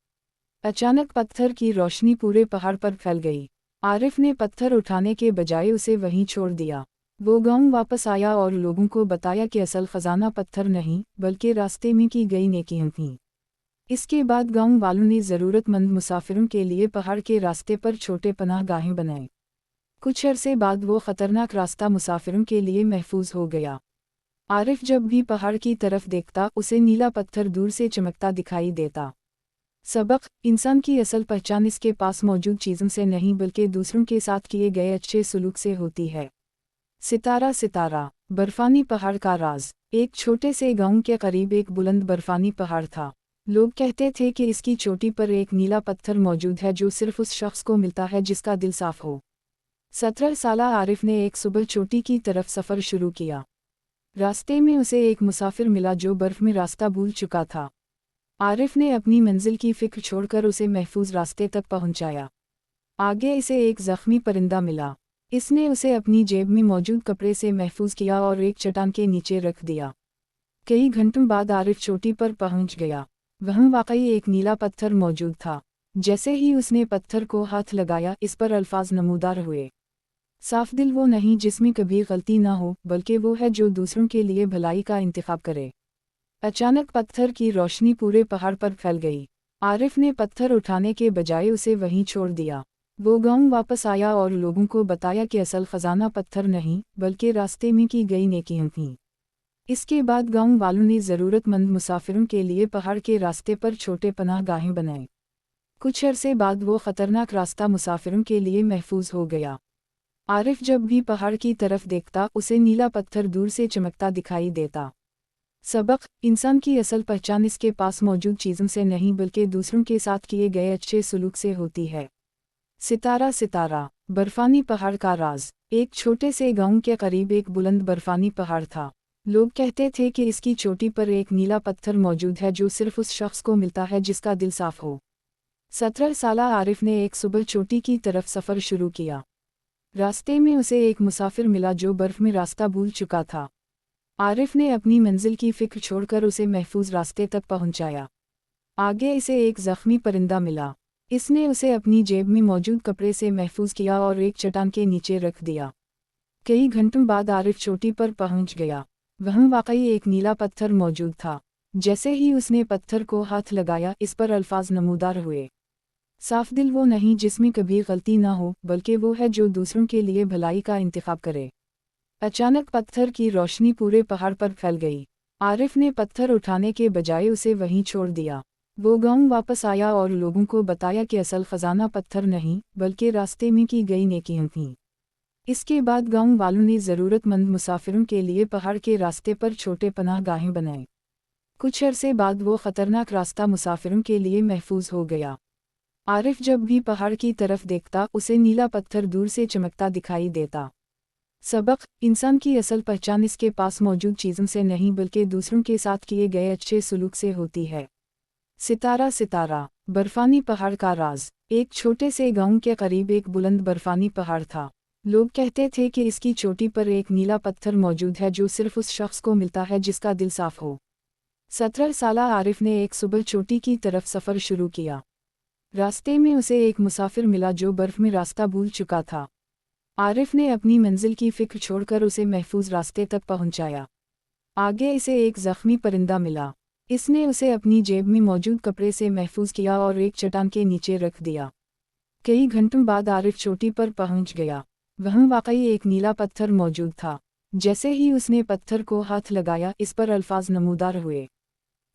अचानक पत्थर की रोशनी पूरे पहाड़ पर फैल गई। आरिफ ने पत्थर उठाने के बजाय उसे वहीं छोड़ दिया। वो गांव वापस आया और लोगों को बताया कि असल खजाना पत्थर नहीं बल्कि रास्ते में की गई नेकियां थीं। इसके बाद गांव वालों ने ज़रूरतमंद मुसाफिरों के लिए पहाड़ के रास्ते पर छोटे पनाह गाहें बनाए। कुछ अरसे बाद वो खतरनाक रास्ता मुसाफिरों के लिए महफूज हो गया। आरिफ जब भी पहाड़ की तरफ देखता उसे नीला पत्थर दूर से चमकता दिखाई देता। सबक: इंसान की असल पहचान इसके पास मौजूद चीज़ों से नहीं बल्कि दूसरों के साथ किए गए अच्छे सलूक से होती है। सितारा सितारा, बर्फानी पहाड़ का राज। एक छोटे से गांव के करीब एक बुलंद बर्फानी पहाड़ था। लोग कहते थे कि इसकी चोटी पर एक नीला पत्थर मौजूद है जो सिर्फ उस शख्स को मिलता है जिसका दिल साफ हो। 17 साला आरिफ ने एक सुबह चोटी की तरफ सफ़र शुरू किया। रास्ते में उसे एक मुसाफिर मिला जो बर्फ में रास्ता भूल चुका था। आरिफ ने अपनी मंजिल की फिक्र छोड़कर उसे महफूज रास्ते तक पहुंचाया। आगे इसे एक जख्मी परिंदा मिला। इसने उसे अपनी जेब में मौजूद कपड़े से महफूज किया और एक चट्टान के नीचे रख दिया। कई घंटों बाद आरिफ चोटी पर पहुंच गया। वहाँ वाकई एक नीला पत्थर मौजूद था। जैसे ही उसने पत्थर को हाथ लगाया इस पर अल्फाज नमूदार हुए, साफ दिल वो नहीं जिसमें कभी गलती ना हो, बल्कि वो है जो दूसरों के लिए भलाई का इंतखाब करे। अचानक पत्थर की रोशनी पूरे पहाड़ पर फैल गई। आरिफ ने पत्थर उठाने के बजाय उसे वहीं छोड़ दिया। वो गांव वापस आया और लोगों को बताया कि असल खजाना पत्थर नहीं बल्कि रास्ते में की गई नेकियां थीं। इसके बाद गांव वालों ने ज़रूरतमंद मुसाफिरों के लिए पहाड़ के रास्ते पर छोटे पनाह गाहें बनाए। कुछ अरसे बाद वो खतरनाक रास्ता मुसाफिरों के लिए महफूज हो गया। आरिफ जब भी पहाड़ की तरफ देखता उसे नीला पत्थर दूर से चमकता दिखाई देता। सबक: इंसान की असल पहचान इसके पास मौजूद चीज़ों से नहीं बल्कि दूसरों के साथ किए गए अच्छे सलूक से होती है। सितारा सितारा, बर्फानी पहाड़ का राज। एक छोटे से गांव के करीब एक बुलंद बर्फानी पहाड़ था। लोग कहते थे कि इसकी चोटी पर एक नीला पत्थर मौजूद है जो सिर्फ उस शख्स को मिलता है जिसका दिल साफ हो। 17 साला आरिफ ने एक सुबह चोटी की तरफ सफ़र शुरू किया। रास्ते में उसे एक मुसाफिर मिला जो बर्फ में रास्ता भूल चुका था। आरिफ ने अपनी मंजिल की फिक्र छोड़कर उसे महफूज रास्ते तक पहुंचाया। आगे इसे एक जख्मी परिंदा मिला। इसने उसे अपनी जेब में मौजूद कपड़े से महफूज किया और एक चट्टान के नीचे रख दिया। कई घंटों बाद आरिफ चोटी पर पहुंच गया। वहाँ वाकई एक नीला पत्थर मौजूद था। जैसे ही उसने पत्थर को हाथ लगाया इस पर अल्फाज नमूदार हुए, साफ दिल वो नहीं जिसमें कभी गलती ना हो, बल्कि वो है जो दूसरों के लिए भलाई का इंतखाब करे। अचानक पत्थर की रोशनी पूरे पहाड़ पर फैल गई। आरिफ ने पत्थर उठाने के बजाय उसे वहीं छोड़ दिया। वो गांव वापस आया और लोगों को बताया कि असल खजाना पत्थर नहीं बल्कि रास्ते में की गई नेकियां थीं। इसके बाद गांव वालों ने ज़रूरतमंद मुसाफिरों के लिए पहाड़ के रास्ते पर छोटे पनाह गाहें बनाए। कुछ अरसे बाद वो खतरनाक रास्ता मुसाफिरों के लिए महफूज हो गया। आरिफ जब भी पहाड़ की तरफ देखता उसे नीला पत्थर दूर से चमकता दिखाई देता। सबक: इंसान की असल पहचान इसके पास मौजूद चीज़ों से नहीं बल्कि दूसरों के साथ किए गए अच्छे सलूक से होती है। सितारा सितारा, बर्फानी पहाड़ का राज। एक छोटे से गांव के करीब एक बुलंद बर्फानी पहाड़ था। लोग कहते थे कि इसकी चोटी पर एक नीला पत्थर मौजूद है जो सिर्फ उस शख्स को मिलता है जिसका दिल साफ हो। 17 साला आरिफ ने एक सुबह चोटी की तरफ सफ़र शुरू किया। रास्ते में उसे एक मुसाफिर मिला जो बर्फ में रास्ता भूल चुका था। आरिफ ने अपनी मंजिल की फिक्र छोड़कर उसे महफूज रास्ते तक पहुंचाया। आगे इसे एक जख्मी परिंदा मिला। इसने उसे अपनी जेब में मौजूद कपड़े से महफूज किया और एक चट्टान के नीचे रख दिया। कई घंटों बाद आरिफ चोटी पर पहुंच गया। वहाँ वाकई एक नीला पत्थर मौजूद था। जैसे ही उसने पत्थर को हाथ लगाया, इस पर अल्फाज नमूदार हुए,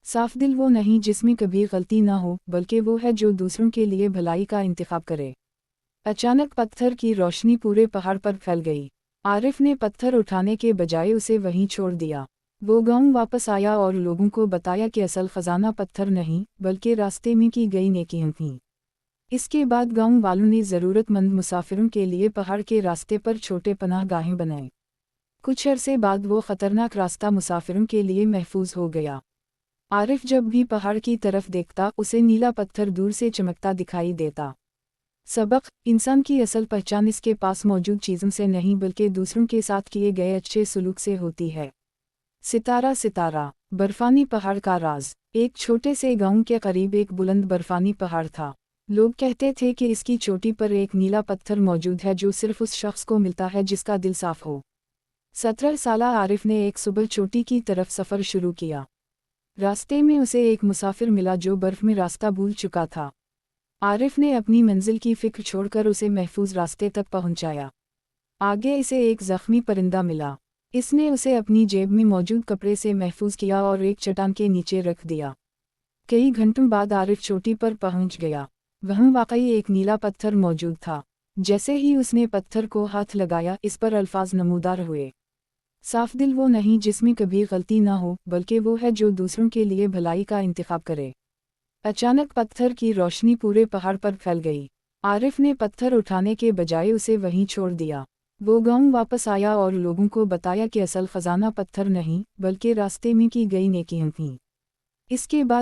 साफ दिल वो नहीं जिसमें कभी गलती ना हो, बल्कि वो है जो दूसरों के लिए भलाई का इंतखाब करे। अचानक पत्थर की रोशनी पूरे पहाड़ पर फैल गई। आरिफ ने पत्थर उठाने के बजाय उसे वहीं छोड़ दिया। वो गांव वापस आया और लोगों को बताया कि असल खजाना पत्थर नहीं, बल्कि रास्ते में की गई नेकियां थीं। इसके बाद गांव वालों ने ज़रूरतमंद मुसाफिरों के लिए पहाड़ के रास्ते पर छोटे पनाहगाहें बनाए। कुछ अरसे बाद वो ख़तरनाक रास्ता मुसाफिरों के लिए महफूज हो गया। आरिफ जब भी पहाड़ की तरफ देखता, उसे नीला पत्थर दूर से चमकता दिखाई देता। सबक: इंसान की असल पहचान इसके पास मौजूद चीज़ों से नहीं, बल्कि दूसरों के साथ किए गए अच्छे सलूक से होती है। सितारा बर्फानी पहाड़ का राज। एक छोटे से गांव के करीब एक बुलंद बर्फानी पहाड़ था। लोग कहते थे कि इसकी चोटी पर एक नीला पत्थर मौजूद है जो सिर्फ उस शख्स को मिलता है जिसका दिल साफ हो। 17 साला आरिफ ने एक सुबह चोटी की तरफ सफ़र शुरू किया। रास्ते में उसे एक मुसाफिर मिला जो बर्फ में रास्ता भूल चुका था। आरिफ ने अपनी मंजिल की फिक्र छोड़कर उसे महफूज रास्ते तक पहुंचाया। आगे इसे एक जख्मी परिंदा मिला। इसने उसे अपनी जेब में मौजूद कपड़े से महफूज किया और एक चट्टान के नीचे रख दिया। कई घंटों बाद आरिफ चोटी पर पहुंच गया। वहाँ वाकई एक नीला पत्थर मौजूद था। जैसे ही उसने पत्थर को हाथ लगाया, इस पर अल्फाज नमूदार हुए, साफ दिल वो नहीं जिसमें कभी गलती ना हो, बल्कि वो है जो दूसरों के लिए भलाई का इंतखाब करे। अचानक पत्थर की रोशनी पूरे पहाड़ पर फैल गई। आरिफ ने पत्थर उठाने के बजाय उसे वहीं छोड़ दिया। वो गांव वापस आया और लोगों को बताया कि असल खजाना पत्थर नहीं, बल्कि रास्ते में की गई नेकियां थीं। इसके बाद